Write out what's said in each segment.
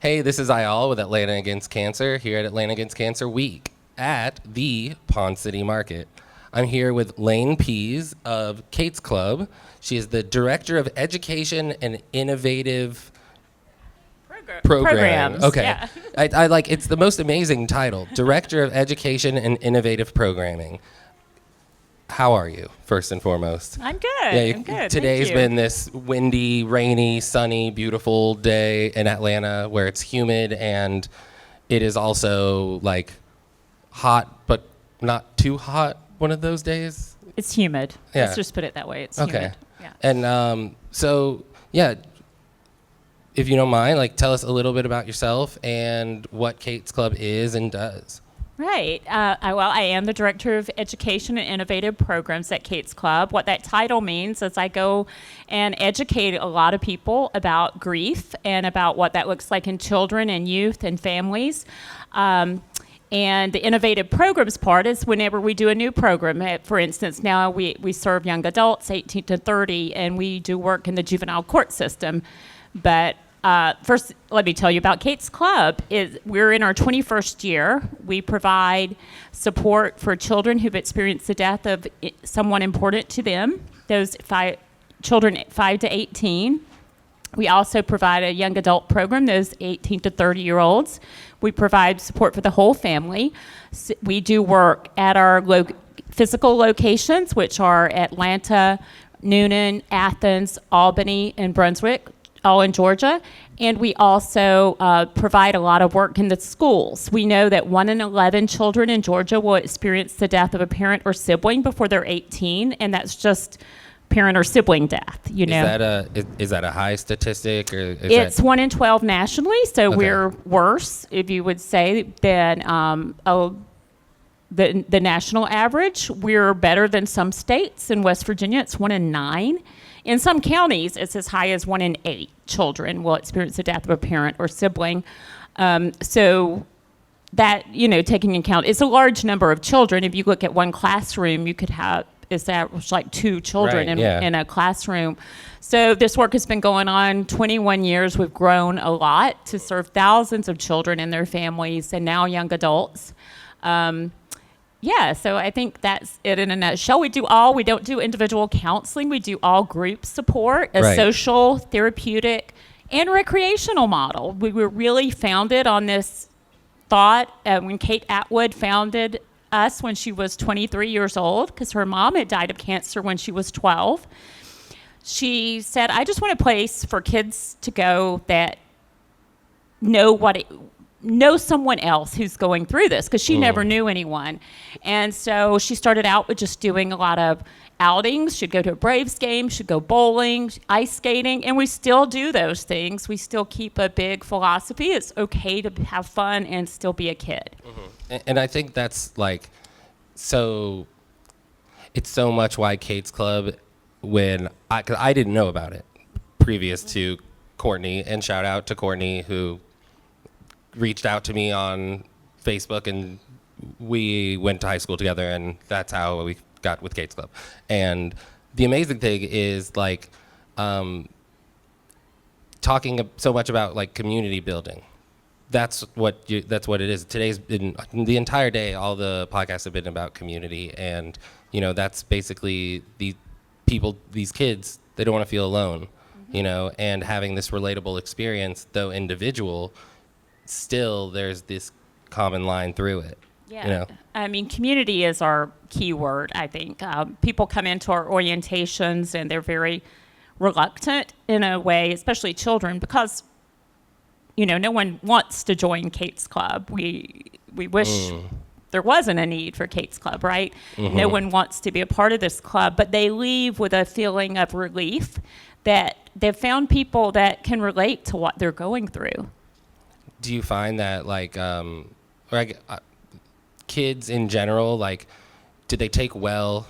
Hey, this is Ayal with Atlanta Against Cancer here at Atlanta Against Cancer Week at the Ponce City Market. I'm here with Lane Pease of Kate's Club. She is the Director of Education and Innovative Programming. Okay. Yeah. I like, it's the most amazing title, Director of Education and Innovative Programming. How are you, first and foremost? I'm good. I'm good. Today's Thank you. been this windy, rainy, sunny, beautiful day in Atlanta where it's humid and it is also like hot, but not too hot one of those days. It's humid. Yeah. Let's just put it that way. It's Okay. humid. Yeah. And if you don't mind, like tell us a little bit about yourself and what Kate's Club is and does. Right. I am the Director of Education and Innovative Programs at Kate's Club. What that title means is I go and educate a lot of people about grief and about what that looks like in children and youth and families. And the innovative programs part is whenever we do a new program. For instance, now we serve young adults, 18 to 30, and we do work in the juvenile court system. But first, let me tell you about Kate's Club. We're in our 21st year. We provide support for children who've experienced the death of someone important to them, those children 5 to 18. We also provide a young adult program, those 18 to 30-year-olds. We provide support for the whole family. We do work at our physical locations, which are Atlanta, Noonan, Athens, Albany, and Brunswick, all in Georgia. And we also provide a lot of work in the schools. We know that 1 in 11 children in Georgia will experience the death of a parent or sibling before they're 18, and that's just parent or sibling death, you know. Is that a high statistic? Or it's 1 in 12 nationally, so Okay. we're worse, if you would say, than the national average. We're better than some states. In West Virginia, it's 1 in 9. In some counties, it's as high as 1 in 8 children will experience the death of a parent or sibling. So that, taking into account, it's a large number of children. If you look at one classroom, you could have, it's average like 2 children in a classroom. So this work has been going on 21 years. We've grown a lot to serve thousands of children and their families and now young adults. So I think that's it in a nutshell. We don't do individual counseling. We do all group support, a social, therapeutic, and recreational model. We were really founded on this thought when Kate Atwood founded us when she was 23 years old, because her mom had died of cancer when she was 12. She said, I just want a place for kids to go that know someone else who's going through this, because she never knew anyone. And so she started out with just doing a lot of outings. She'd go to a Braves game, she'd go bowling, ice skating, and we still do those things. We still keep a big philosophy. It's okay to have fun and still be a kid. Mm-hmm. And I think that's like, so it's so much why Kate's Club, cause I didn't know about it previous to Courtney, and shout out to Courtney who reached out to me on Facebook, and we went to high school together, and that's how we got with Kate's Club. And the amazing thing is like talking so much about like community building. That's what it is. Today's been the entire day. All the podcasts have been about community, and that's basically these kids. They don't want to feel alone, and having this relatable experience, though individual. Still, there's this common line through it. Yeah, I mean, community is our key word, I think. People come into our orientations and they're very reluctant in a way, especially children, because, no one wants to join Kate's Club. We wish there wasn't a need for Kate's Club, right? Mm-hmm. No one wants to be a part of this club, but they leave with a feeling of relief that they've found people that can relate to what they're going through. Do you find that kids in general, do they take well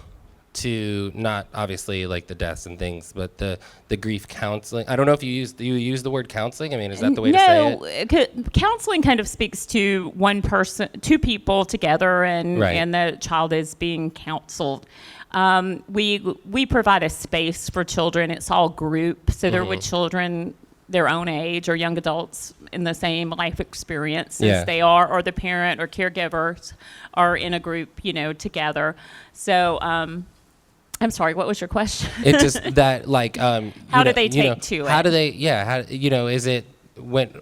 to, not obviously like the deaths and things, but the grief counseling? I don't know if do you use the word counseling? I mean, is that the way to say it? No, counseling kind of speaks to one person, 2 people together, and the child is being counseled. We provide a space for children. It's all group, so they're with children their own age or young adults in the same life experience Yeah. as they are, or the parent or caregivers are in a group, together. So, I'm sorry, what was your question? It's just that, like, How do they take to it? How do they, is it when,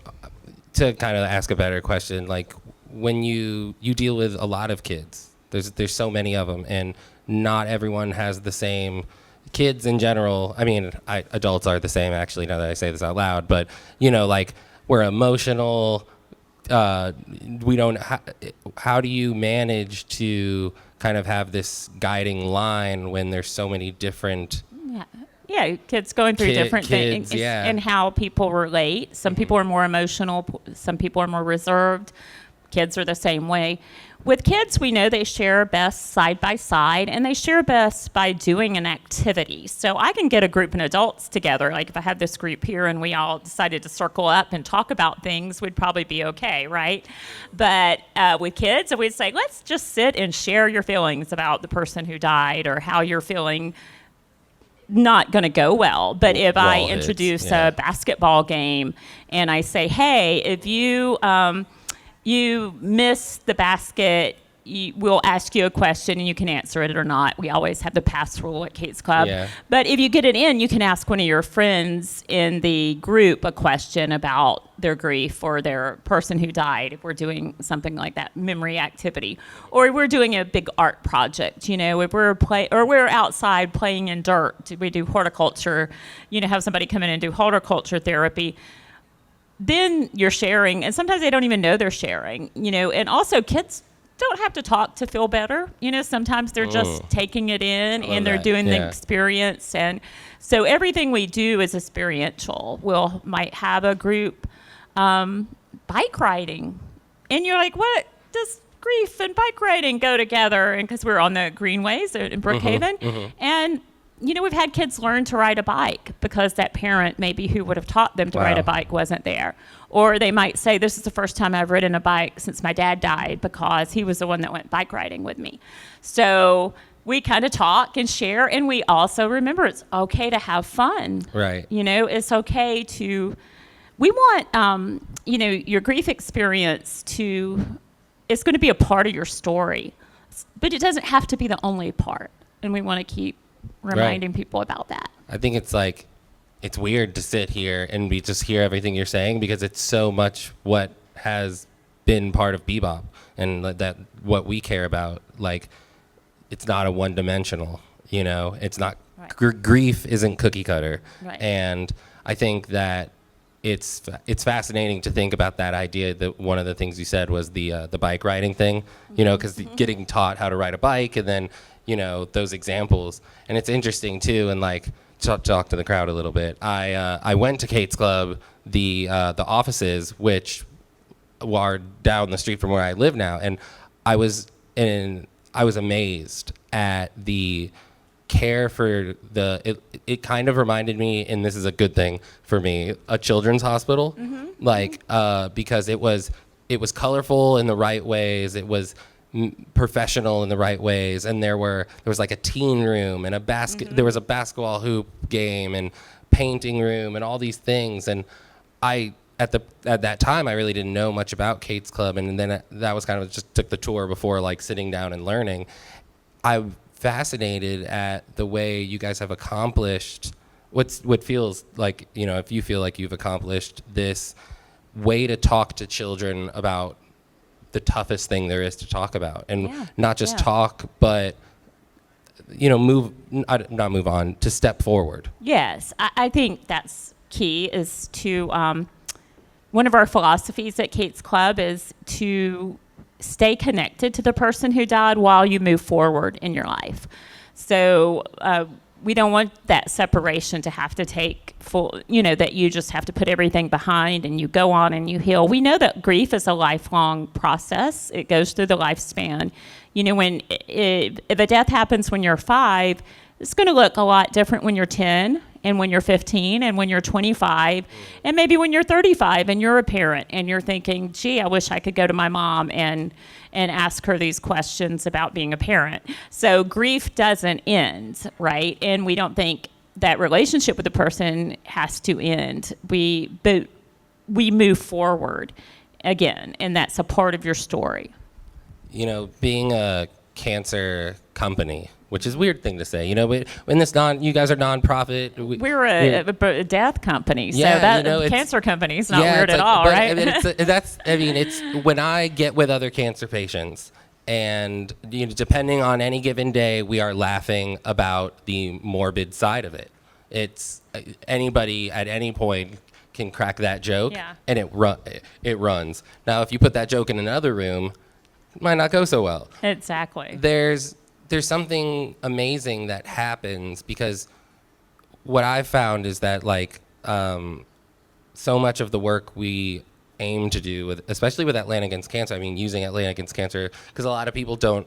to kind of ask a better question, like, when you deal with a lot of kids, there's so many of them, and not everyone has the same. Kids in general, I mean, adults are the same, actually, now that I say this out loud, but, like, we're emotional. We don't, how do you manage to kind of have this guiding line when there's so many different Yeah, kids going through different things, yeah. and how people relate. Some people are more emotional, some people are more reserved. Kids are the same way. With kids, we know they share best side by side, and they share best by doing an activity. So I can get a group of adults together. Like if I had this group here and we all decided to circle up and talk about things, we'd probably be okay, right? But with kids, we'd say, let's just sit and share your feelings about the person who died or how you're feeling. Not going to go well. But if I introduce a basketball game and I say, hey, if you miss the basket, we'll ask you a question and you can answer it or not. We always have the pass rule at Kate's Club. Yeah. But if you get it in, you can ask one of your friends in the group a question about their grief or their person who died, if we're doing something like that, memory activity. Or we're doing a big art project, if we're outside playing in dirt. We do horticulture, have somebody come in and do horticulture therapy. Then you're sharing, and sometimes they don't even know they're sharing, and also kids don't have to talk to feel better. Sometimes they're just taking it in and they're doing the experience. And so everything we do is experiential. Might have a group bike riding, and you're like, what does grief and bike riding go together? And because we're on the greenways in Brookhaven, and we've had kids learn to ride a bike because that parent maybe who would have taught them to ride a bike wasn't there. Or they might say, this is the first time I've ridden a bike since my dad died because he was the one that went bike riding with me. So we kind of talk and share, and we also remember it's okay to have fun. Right. It's okay to, we want, your grief experience it's going to be a part of your story, but it doesn't have to be the only part. And we want to keep reminding people about that. I think it's weird to sit here and we just hear everything you're saying because it's so much what has been part of bebop and that what we care about. Like, it's not a one-dimensional, it's not grief isn't cookie cutter. Right. And I think that it's fascinating to think about that idea. That one of the things you said was the bike riding thing, because getting taught how to ride a bike and then those examples. And it's interesting too, and like talk to the crowd a little bit. I went to Kate's Club, the offices, which are down the street from where I live now, and I was amazed at the care for it kind of reminded me, and this is a good thing for me, a children's hospital, because it was colorful in the right ways. It was professional in the right ways, and there was like a teen room and there was a basketball hoop game and painting room and all these things. And at that time I really didn't know much about Kate's Club, and then that was kind of just took the tour before like sitting down and learning. I'm fascinated at the way you guys have accomplished what feels like, if you feel like you've accomplished this way to talk to children about the toughest thing there is to talk about, and not just talk, but not move on, to step forward. Yes, I think that's key. Is to one of our philosophies at Kate's Club is to stay connected to the person who died while you move forward in your life. So we don't want that separation to have to take full, that you just have to put everything behind and you go on and you heal. We know that grief is a lifelong process. It goes through the lifespan. If a death happens when you're 5, it's going to look a lot different when you're 10 and when you're 15 and when you're 25 and maybe when you're 35 and you're a parent and you're thinking, gee, I wish I could go to my mom and ask her these questions about being a parent. So grief doesn't end, right? And we don't think that relationship with the person has to end. But we move forward again, and that's a part of your story. You know, being a cancer company, which is a weird thing to say, you know, but in this you guys are nonprofit. We're a death company, so Yeah, that you know, cancer company is not yeah, weird it's at like- all, but, right? I mean, it's when I get with other cancer patients, and you know, depending on any given day, we are laughing about the morbid side of it. It's anybody at any point can crack that joke, Yeah. and it runs. Now, if you put that joke in another room, it might not go so well. Exactly. There's something amazing that happens, because what I've found is that like so much of the work we aim to do with, especially with Atlanta Against Cancer, I mean using Atlanta Against Cancer, because a lot of people don't,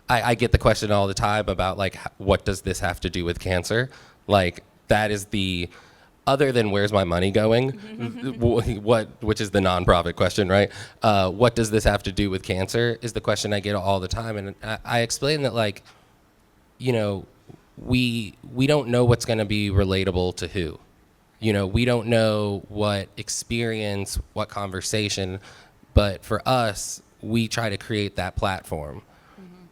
I get the question all the time about like what does this have to do with cancer? Like that is the, other than where's my money going, which is the nonprofit question, right? What does this have to do with cancer is the question I get all the time. And I explain that, like, you know, we don't know what's going to be relatable to who. You know, we don't know what experience, what conversation, but for us, we try to create that platform.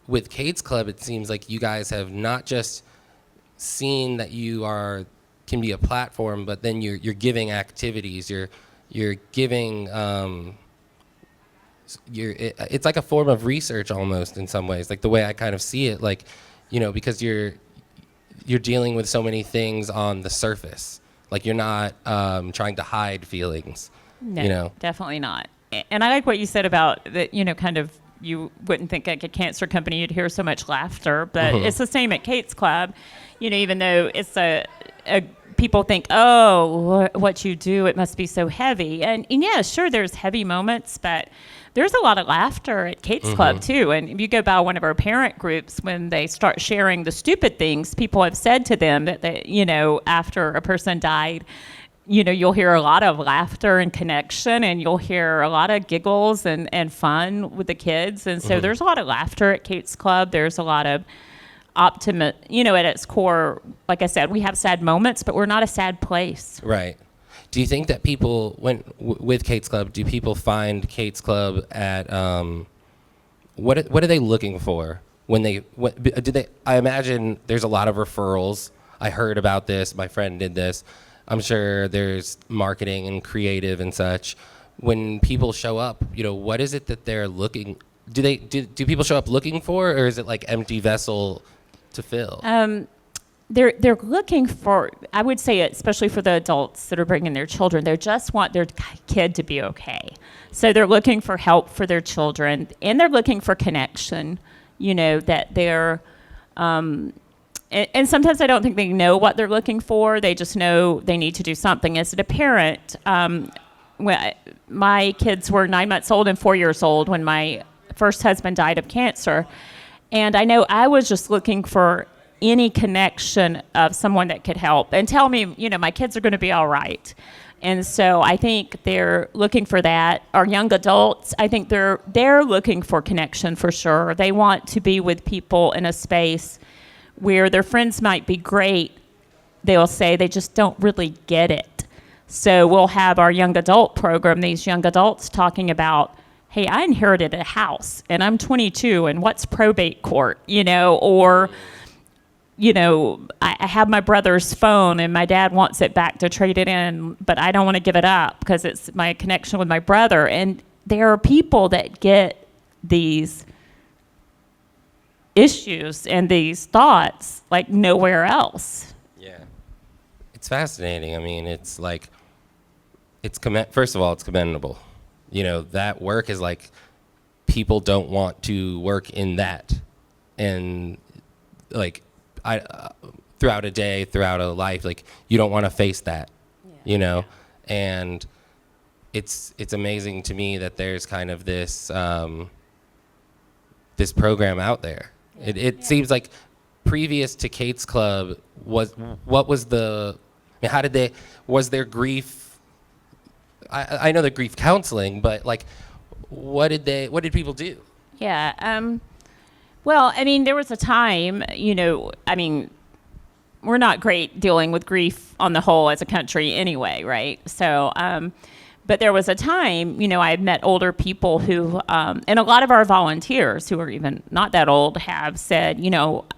With Kate's Club, it seems like you guys have not just seen that you can be a platform, but then you're giving activities, you're giving it's like a form of research almost in some ways, like the way I kind of see it, like, you know, because you're dealing with so many things on the surface, like you're not trying to hide feelings. No, you know, definitely not. And I like what you said about that, you know, kind of, you wouldn't think like a cancer company you'd hear so much laughter, but it's the same at Kate's Club, you know, even though it's a people think, oh, what you do, it must be so heavy. And yeah, sure, there's heavy moments, but there's a lot of laughter at Kate's Club too. And if you go by one of our parent groups, when they start sharing the stupid things people have said to them that they, you know, after a person died, you know, you'll hear a lot of laughter and connection, and you'll hear a lot of giggles and fun with the kids. And so there's a lot of laughter at Kate's Club. There's a lot of optimism, you know, at its core. Like I said, we have sad moments, but we're not a sad place. right. Do you think that people, with Kate's Club, do people find Kate's Club at what are they looking for when I imagine there's a lot of referrals. I heard about this, my friend did this. I'm sure there's marketing and creative and such. When people show up, you know, what is it that they're looking? Do people show up looking for, or is it like empty vessel to fill? They're looking for, I would say, especially for the adults that are bringing their children, they just want their kid to be okay. So they're looking for help for their children, and they're looking for connection. You know, that they're. And sometimes I don't think they know what they're looking for. They just know they need to do something. As a parent, when my kids were 9 months old and 4 years old when my first husband died of cancer. And I know I was just looking for any connection of someone that could help and tell me, you know, my kids are going to be all right. And so I think they're looking for that. Our young adults, I think they're looking for connection for sure. They want to be with people in a space where their friends might be great. They'll say they just don't really get it. So we'll have our young adult program, these young adults talking about, hey, I inherited a house and I'm 22 and what's probate court, you know, or, you know, I have my brother's phone and my dad wants it back to trade it in, but I don't want to give it up because it's my connection with my brother. And there are people that get these issues and these thoughts like nowhere else. Yeah, it's fascinating. I mean, it's like, first of all, it's commendable. You know, that work is like, people don't want to work in that, and like, throughout a day, throughout a life, like you don't want to face that, you know, and it's amazing to me that there's kind of this this program out there. It seems like previous to Kate's Club, was there grief? I know the grief counseling, but like, what did people do? Yeah. Well, I mean, there was a time, you know, I mean, we're not great dealing with grief on the whole as a country anyway, right? So, But there was a time, I had met older people who, and a lot of our volunteers who are even not that old have said,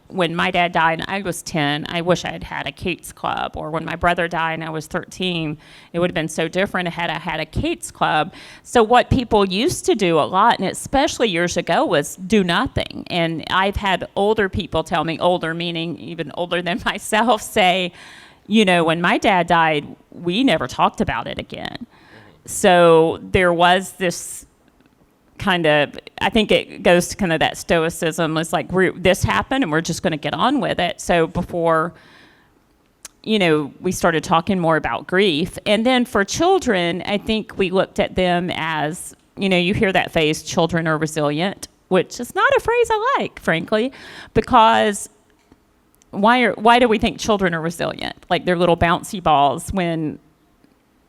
when my dad died and I was 10, I wish I had had a Kate's Club. Or when my brother died and I was 13, it would have been so different had I had a Kate's Club. So what people used to do a lot, and especially years ago, was do nothing. And I've had older people tell me, older meaning even older than myself, say, when my dad died, we never talked about it again. So there was this kind of, I think it goes to kind of that stoicism. It's like, this happened and we're just going to get on with it. So before, we started talking more about grief. And then for children, I think we looked at them as, you hear that phrase, children are resilient, which is not a phrase I like, frankly, because why do we think children are resilient? Like they're little bouncy balls when,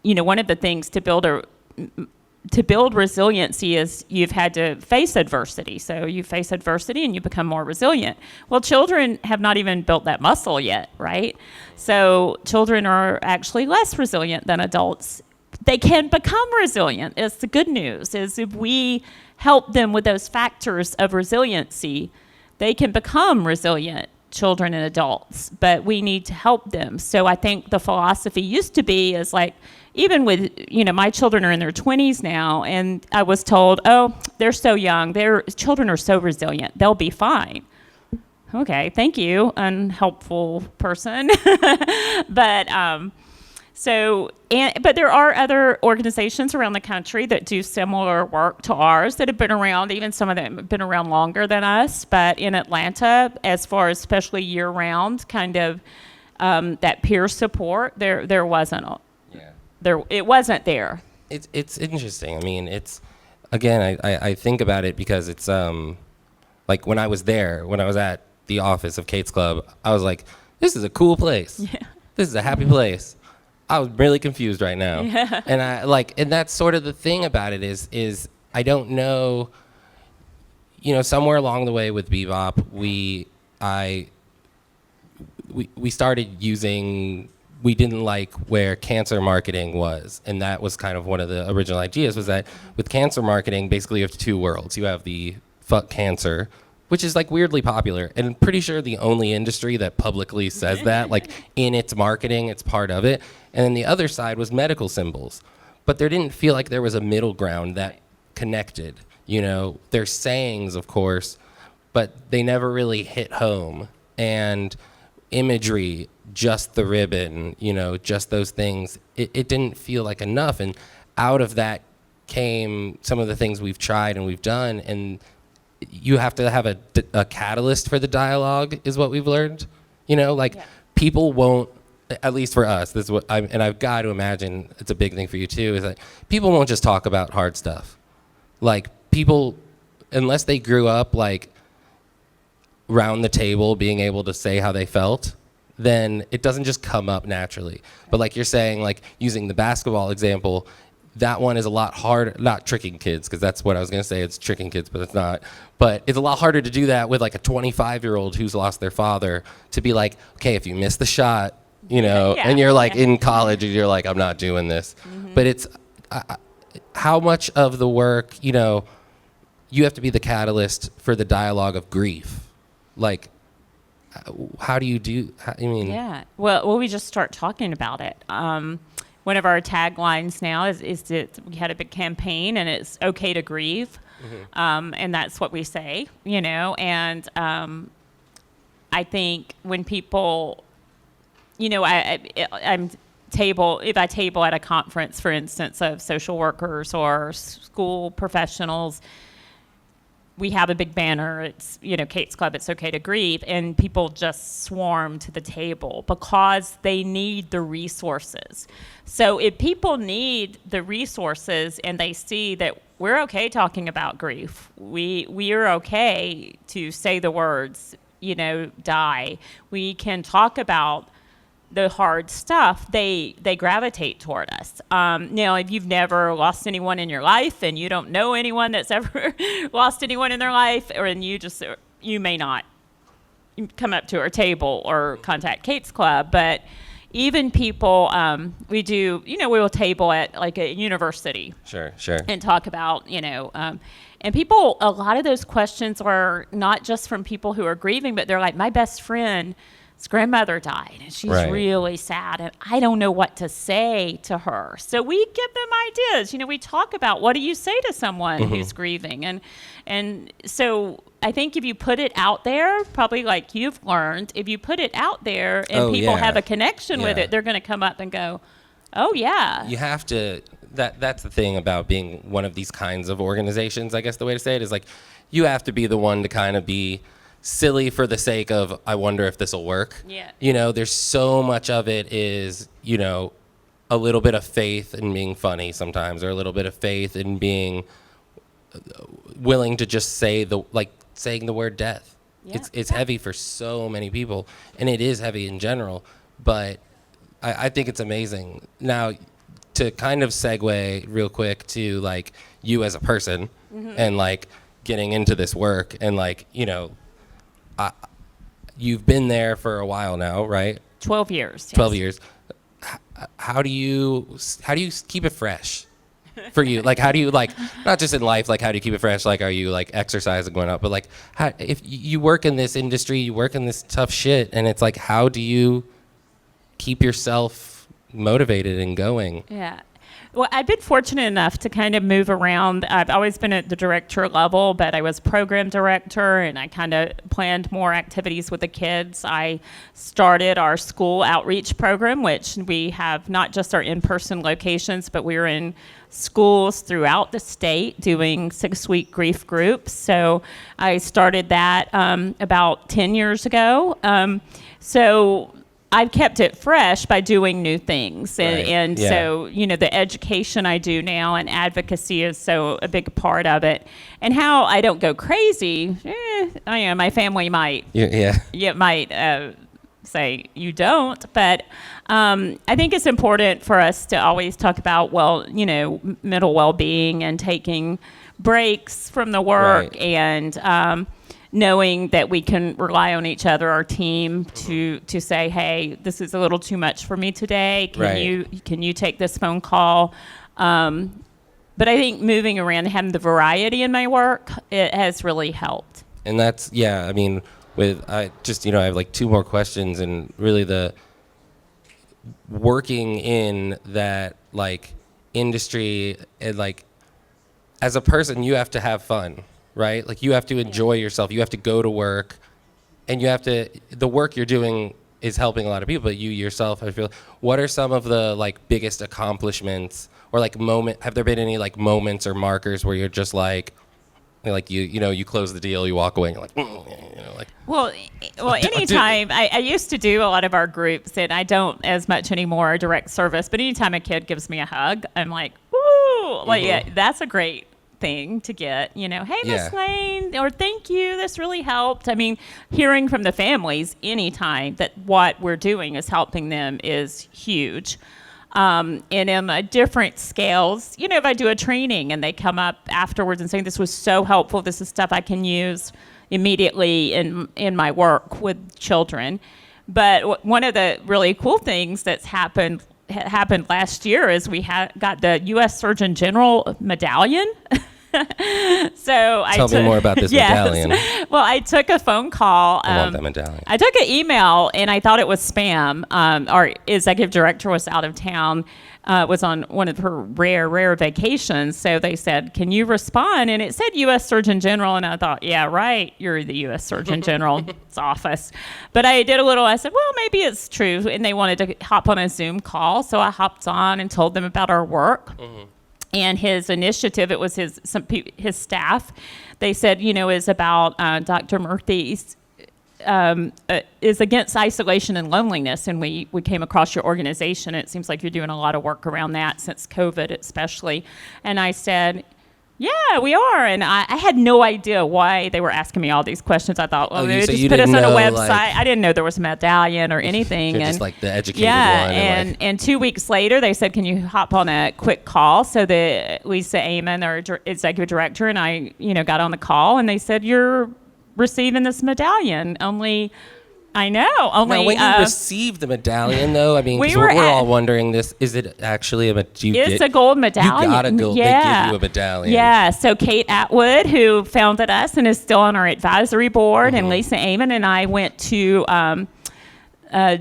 one of the things to build resiliency is you've had to face adversity. So you face adversity and you become more resilient. Well, children have not even built that muscle yet, right? So children are actually less resilient than adults. They can become resilient. It's the good news, is if we help them with those factors of resiliency, they can become resilient, children and adults, but we need to help them. So I think the philosophy used to be is like, even with, my children are in their 20s now, and I was told, oh, they're so young. Their children are so resilient. They'll be fine. Okay, thank you, unhelpful person. But but there are other organizations around the country that do similar work to ours that have been around. Even some of them have been around longer than us. But in Atlanta, as far as especially year-round, kind of that peer support, there wasn't. It wasn't there. It's interesting. I mean, it's, again, I think about it because it's like when I was at the office of Kate's Club, I was like, this is a cool place. Yeah. This is a happy place. I was really confused right now. Yeah. And that's sort of the thing about it is I don't know, somewhere along the way with Bebop, we started using, we didn't like where cancer marketing was. And that was kind of one of the original ideas, was that with cancer marketing, basically you have two worlds. You have the fuck cancer, which is like weirdly popular, and I'm pretty sure the only industry that publicly says that, like in its marketing, it's part of it. And then the other side was medical symbols. But there didn't feel like there was a middle ground that connected. There's sayings, of course, but they never really hit home. And imagery, just the ribbon, just those things, it didn't feel like enough. And out of that came some of the things we've tried and we've done, and you have to have a catalyst for the dialogue, is what we've learned. People won't, at least for us, this is what and I've got to imagine it's a big thing for you too, is that people won't just talk about hard stuff. Like people, unless they grew up like round the table being able to say how they felt, then it doesn't just come up naturally. But like you're saying, like using the basketball example, that one is a lot harder, not tricking kids, because that's what I was going to say, it's tricking kids, but it's not. But it's a lot harder to do that with like a 25-year-old who's lost their father, to be like, okay, if you miss the shot, and you're like in college and you're like, I'm not doing this. Mm-hmm. But it's how much of the work, you have to be the catalyst for the dialogue of grief. Like, how do you do, Yeah, well, we just start talking about it. One of our taglines now is that we had a big campaign, and it's okay to grieve. Mm-hmm. And that's what we say, and I think when people, if I table at a conference, for instance, of social workers or school professionals, we have a big banner, it's, Kate's Club, it's okay to grieve, and people just swarm to the table because they need the resources. So if people need the resources and they see that we're okay talking about grief, we are okay to say the words, die, we can talk about the hard stuff, they gravitate toward us. Now, if you've never lost anyone in your life and you don't know anyone that's ever lost anyone in their life, and you may not come up to our table or contact Kate's Club, but even people, we do, we will table at like a university Sure. and talk about, and people, a lot of those questions are not just from people who are grieving, but they're like, my best friend's grandmother died and she's Right. really sad and I don't know what to say to her. So we give them ideas. We talk about, what do you say to someone who's grieving? And so I think if you put it out there, probably like you've learned, if you put it out there and people have a connection with it, they're going to come up and go, oh yeah. You have to, that's the thing about being one of these kinds of organizations, I guess the way to say it is like, you have to be the one to kind of be silly for the sake of, I wonder if this will work. Yeah. There's so much of it is, a little bit of faith in being funny sometimes, or a little bit of faith in being willing to just say saying the word death. Yeah. It's heavy for so many people, and it is heavy in general, but I think it's amazing. Now, to kind of segue real quick to like you as a person and like getting into this work and like, you've been there for a while now, right? 12 years. 12 years. How do you keep it fresh for you? Like, how do you, like, not just in life, like, how do you keep it fresh? Like, are you like exercising, going up? But like, if you work in this industry, you work in this tough shit, and it's like, how do you keep yourself motivated and going? Yeah. Well, I've been fortunate enough to kind of move around. I've always been at the director level, but I was program director and I kind of planned more activities with the kids. I started our school outreach program, which we have not just our in-person locations, but we're in schools throughout the state doing 6-week grief groups. So I started that about 10 years ago. So I've kept it fresh by doing new things. And so, the education I do now and advocacy is so a big part of it. And how I don't go crazy, my family might, might say you don't. But I think it's important for us to always talk about, mental well-being and taking breaks from the work and knowing that we can rely on each other, our team, to say, hey, this is a little too much for me today. Can you take this phone call? But I think moving around and having the variety in my work, it has really helped. And that's, I have like 2 more questions, and really the working in that like industry, and like as a person, you have to have fun. Right? Like you have to enjoy yourself. You have to go to work, and the work you're doing is helping a lot of people, but you yourself, I feel, what are some of the like biggest accomplishments or like have there been any like moments or markers where you're just like you close the deal, you walk away, and you're like, Well, anytime, I used to do a lot of our groups, and I don't as much anymore, direct service, but anytime a kid gives me a hug, I'm like, woo, that's a great thing to get, hey, Miss Lane, or thank you, this really helped. I mean, hearing from the families anytime that what we're doing is helping them is huge. And in different scales, if I do a training and they come up afterwards and say, this was so helpful, this is stuff I can use immediately in my work with children. But one of the really cool things that's happened last year is we got the U.S. Surgeon General medallion. Tell me more about this medallion. Well, I took a phone call. I want that medallion. I took an email, and I thought it was spam. Our executive director was out of town, was on one of her rare vacations. So they said, can you respond? And it said U.S. Surgeon General. And I thought, yeah, right. You're the U.S. Surgeon General's office. But I did I said, well, maybe it's true. And they wanted to hop on a Zoom call. So I hopped on and told them about our work. Mm-hmm. And his initiative, it was his staff. They said, is about Dr. Murthy's is against isolation and loneliness. And we came across your organization. It seems like you're doing a lot of work around that since COVID, especially. And I said, yeah, we are. And I had no idea why they were asking me all these questions. I thought, maybe just put us on a website. I didn't know there was a medallion or anything. You're just like the educated one. And 2 weeks later, they said, can you hop on a quick call? So Lisa Amon, our executive director, and I, got on the call, and they said, you're receiving this medallion only I know. Only Now, when you receive the medallion, though, I mean, We 'cause were we're at- all wondering this: is it actually it's a gold medallion. You gotta go. Yeah. They give you a medallion. Yeah. So Kate Atwood, who founded us and is still on our advisory board, and Lisa Amon and I went to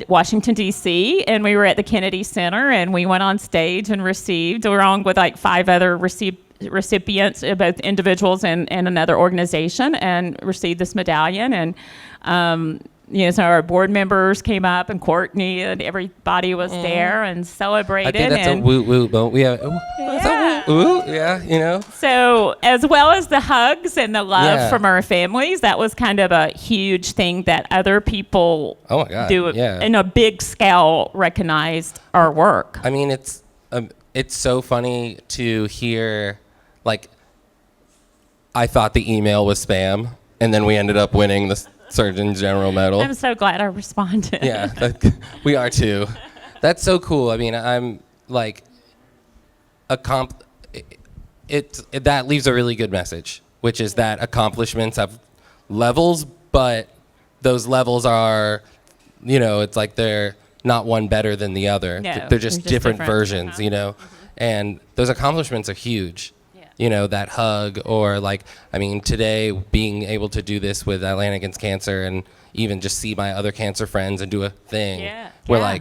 Washington, D.C., and we were at the Kennedy Center, and we went on stage and received, along with like 5 other recipients, both individuals and another organization, and received this medallion. And so our board members came up, and Courtney, and everybody was there and celebrated. I think that's a woo woo moment. We have Yeah. woo, yeah. So as well as the hugs and the love Yeah. from our families, that was kind of a huge thing that other people Oh my God, do yeah. in a big scale recognized our work. I mean, it's so funny to hear. Like, I thought the email was spam, and then we ended up winning the Surgeon General medal. I'm so glad I responded. Yeah, we are too. That's so cool. I mean, I'm like, that leaves a really good message, which is that accomplishments have levels, but those levels are, it's like they're not one better than the other. No, They're just different versions, and those accomplishments are huge. That hug, or today being able to do this with Atlanta Against Cancer, and even just see my other cancer friends and do a thing. Yeah. We're Yeah.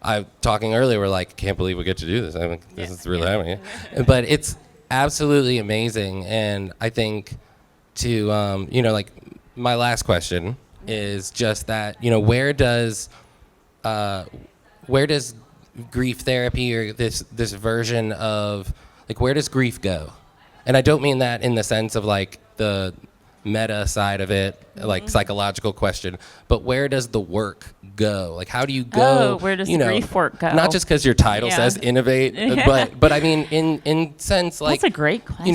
like, talking earlier, we're like, can't believe we get to do this. I mean, this is really happening. But it's absolutely amazing. And I think my last question is just that, where does grief therapy, or this version of, where does grief go? And I don't mean that in the sense of the meta side of it, psychological question, but where does the work go? How do you go? Where does the grief work go? Not just because your title Yeah. says innovate, but I mean in sense That's a great question.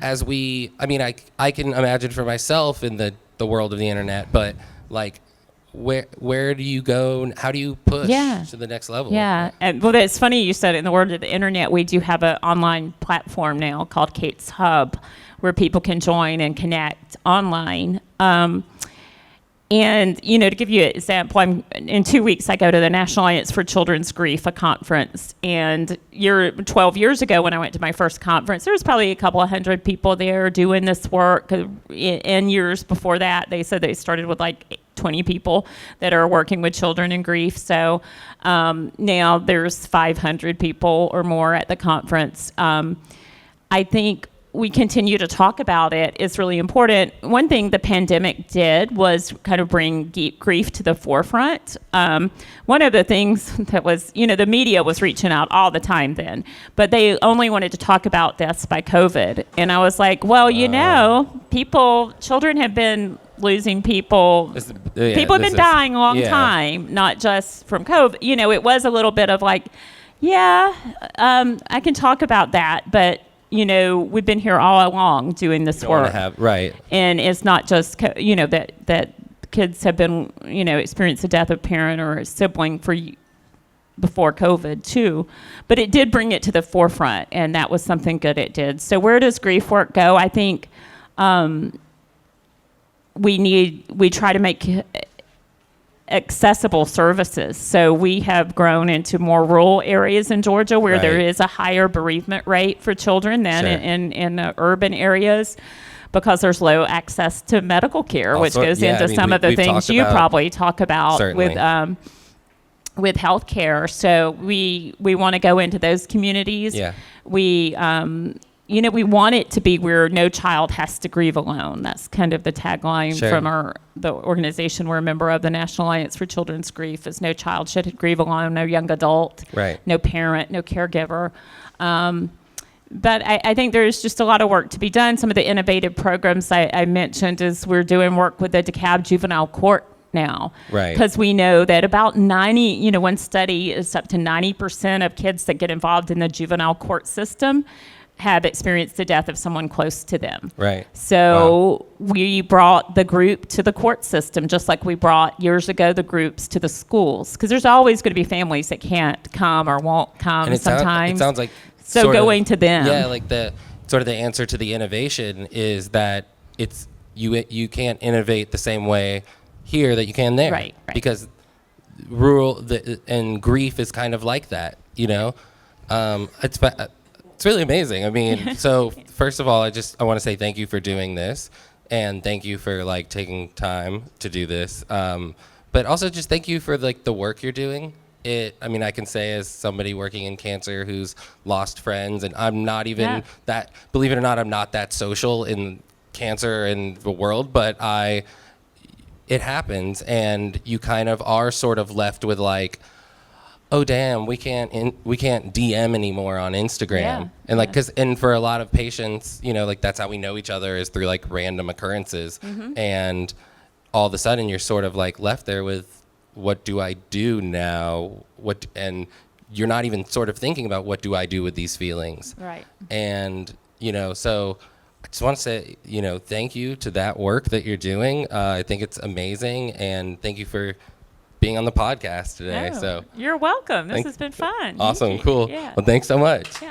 As I can imagine for myself in the world of the internet, but where do you go and how do you push to the next level? Yeah. And it's funny you said it. In the world of the internet, we do have an online platform now called Kate's Hub, where people can join and connect online. And, to give you an example, in 2 weeks, I go to the National Alliance for Children's Grief, a conference. And 12 years ago, when I went to my first conference, there was probably a couple of hundred people there doing this work. In years before that, they said they started with 20 people that are working with children in grief. So now there's 500 people or more at the conference. I think we continue to talk about it. It's really important. One thing the pandemic did was kind of bring grief to the forefront. One of the things that was, the media was reaching out all the time then, but they only wanted to talk about deaths by COVID. And I was like, well, children have been losing people. People have been dying a long time, not just from COVID. It was a little bit of I can talk about that, but we've been here all along doing this work. Right. And it's not just, that kids have been, experienced the death of a parent or a sibling before COVID too. But it did bring it to the forefront, and that was something good it did. So where does grief work go? I think we try to make accessible services. So we have grown into more rural areas in Georgia where there is a higher bereavement rate for children than in urban areas, because there's low access to medical care, which goes into some of the things you probably talk about with health care. So we want to go into those communities. Yeah. We want it to be where no child has to grieve alone. That's kind of the tagline from the organization we're a member of, the National Alliance for Children's Grief, is no child should grieve alone, no young adult, no parent, no caregiver. But I think there's just a lot of work to be done. Some of the innovative programs I mentioned is we're doing work with the DeKalb Juvenile Court now. Because we know that about 90, one study is up to 90% of kids that get involved in the juvenile court system have experienced the death of someone close to them. So we brought the group to the court system, just like we brought years ago the groups to the schools, because there's always going to be families that can't come or won't come sometimes. It sounds like going to them. Yeah, the answer to the innovation is that it's you can't innovate the same way here that you can there. Right. Because and grief is kind of like that, you know. It's really amazing. I mean, so first of all, I want to say thank you for doing this, and thank you for like taking time to do this. But also just thank you for like the work you're doing. I mean, I can say as somebody working in cancer who's lost friends, and I'm not even that, believe it or not, I'm not that social in cancer and the world, but it happens, and you kind of are sort of left with like, oh damn, we can't DM anymore on Instagram, and like, and for a lot of patients, you know, like that's how we know each other is through like random occurrences, and all of a sudden you're sort of like left there with, what do I do now? And you're not even sort of thinking about what do I do with these feelings, Right. and you know, so I just want to say, you know, thank you to that work that you're doing. I think it's amazing, and thank you for being on the podcast today. Oh, So you're welcome. This has been fun. Awesome, Thank you. cool. Yeah. Well, thanks so much. Yeah.